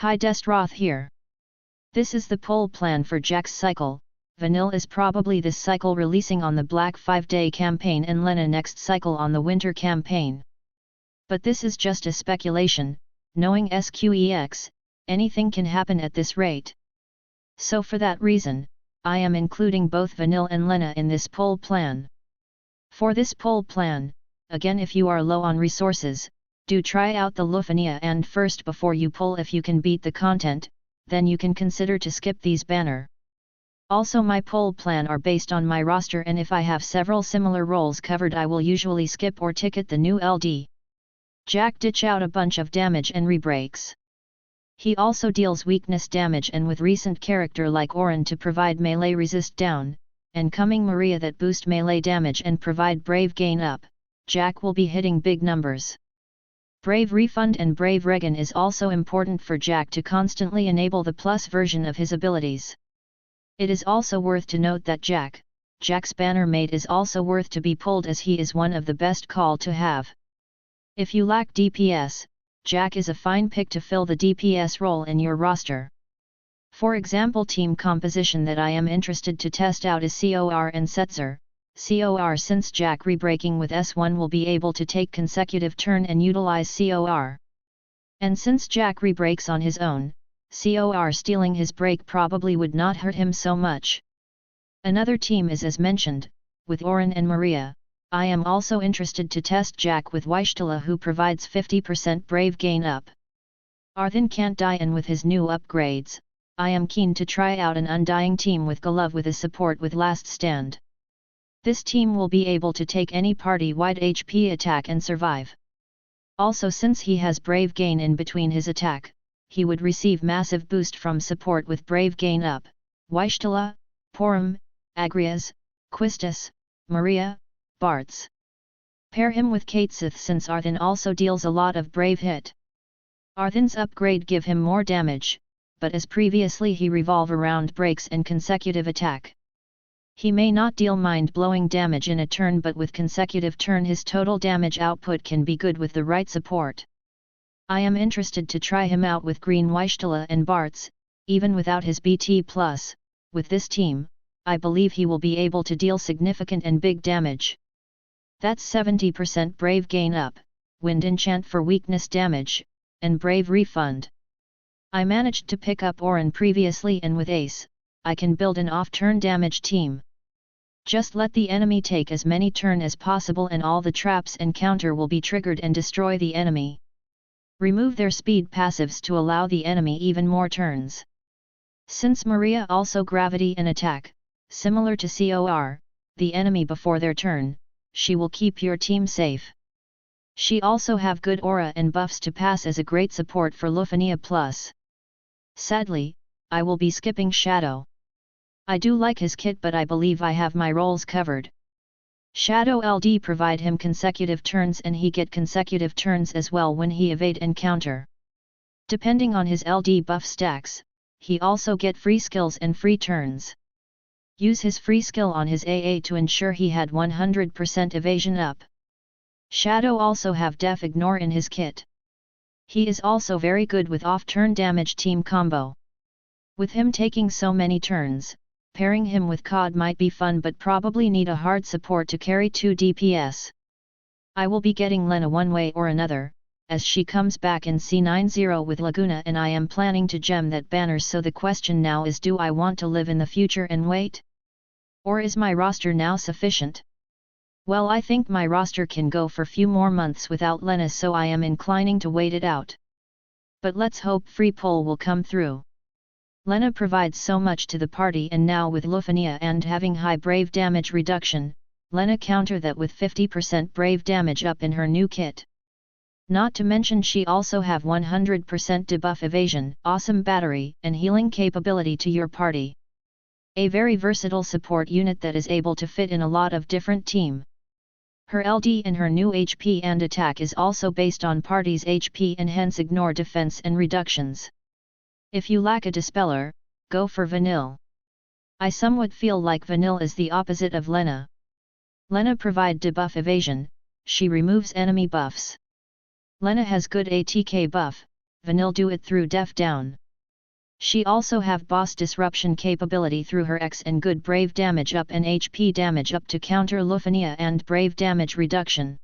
Hi Destroth here. This is the poll plan for Jecht's cycle. Vanille is probably this cycle releasing on the Black 5-day campaign and Lana next cycle on the Winter campaign. But this is just a speculation, knowing SQEX, anything can happen at this rate. So for that reason, I am including both Vanille and Lana in this poll plan. For this poll plan, again if you are low on resources, do try out the Lufania and first before you pull if you can beat the content, then you can consider to skip these banner. Also my poll plan are based on my roster and if I have several similar roles covered I will usually skip or ticket the new LD. Jecht ditch out a bunch of damage and rebreaks. He also deals weakness damage and with recent character like Ornn to provide melee resist down, and coming Maria that boost melee damage and provide brave gain up, Jecht will be hitting big numbers. Brave Refund and Brave Regen is also important for Jecht to constantly enable the plus version of his abilities. It is also worth to note that Jecht's banner mate is also worth to be pulled as he is one of the best call to have. If you lack DPS, Jecht is a fine pick to fill the DPS role in your roster. For example, team composition that I am interested to test out is COR and Setzer. COR since Jecht rebreaking with S1 will be able to take consecutive turn and utilize COR. And since Jecht rebreaks on his own, COR stealing his break probably would not hurt him so much. Another team is as mentioned, with Ornn and Maria. I am also interested to test Jecht with Weishtala who provides 50% brave gain up. Arth can't die and with his new upgrades, I am keen to try out an undying team with Golov with a support with last stand. This team will be able to take any party-wide HP attack and survive. Also since he has brave gain in between his attack, he would receive massive boost from support with brave gain up, Weishtala, Porum, Agrias, Quistis, Maria, Bartz. Pair him with Katesith since Arth also deals a lot of brave hit. Arth's upgrade give him more damage, but as previously he revolve around breaks and consecutive attack. He may not deal mind-blowing damage in a turn but with consecutive turn his total damage output can be good with the right support. I am interested to try him out with Green Weishtala and Bartz, even without his BT+, with this team, I believe he will be able to deal significant and big damage. That's 70% brave gain up, wind enchant for weakness damage, and brave refund. I managed to pick up Ornn previously and with Ace, I can build an off-turn damage team. Just let the enemy take as many turn as possible and all the traps and counter will be triggered and destroy the enemy. Remove their speed passives to allow the enemy even more turns. Since Maria also gravity and attack, similar to COR, the enemy before their turn, she will keep your team safe. She also have good aura and buffs to pass as a great support for Lufania Plus. Sadly, I will be skipping Shadow. I do like his kit but I believe I have my roles covered. Shadow LD provide him consecutive turns and he get consecutive turns as well when he evade and counter. Depending on his LD buff stacks, he also get free skills and free turns. Use his free skill on his AA to ensure he had 100% evasion up. Shadow also have def ignore in his kit. He is also very good with off-turn damage team combo. With him taking so many turns, pairing him with COD might be fun but probably need a hard support to carry 2 DPS. I will be getting Lana one way or another, as she comes back in C90 with Laguna and I am planning to gem that banner so the question now is do I want to live in the future and wait? Or is my roster now sufficient? Well I think my roster can go for few more months without Lana so I am inclining to wait it out. But let's hope free poll will come through. Lana provides so much to the party and now with Lufania and having high brave damage reduction, Lana counter that with 50% brave damage up in her new kit. Not to mention she also have 100% debuff evasion, awesome battery and healing capability to your party. A very versatile support unit that is able to fit in a lot of different team. Her LD and her new HP and attack is also based on party's HP and hence ignore defense and reductions. If you lack a dispeller, go for Vanille. I somewhat feel like Vanille is the opposite of Lana. Lana provide debuff evasion, she removes enemy buffs. Lana has good ATK buff, Vanille do it through def down. She also have boss disruption capability through her X and good brave damage up and HP damage up to counter Lufania and brave damage reduction.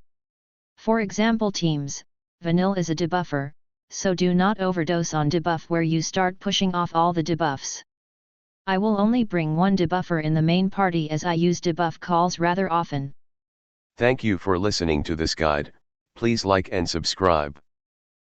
For example teams, Vanille is a debuffer, so do not overdose on debuff where you start pushing off all the debuffs. I will only bring one debuffer in the main party as I use debuff calls rather often. Thank you for listening to this guide. Please like and subscribe.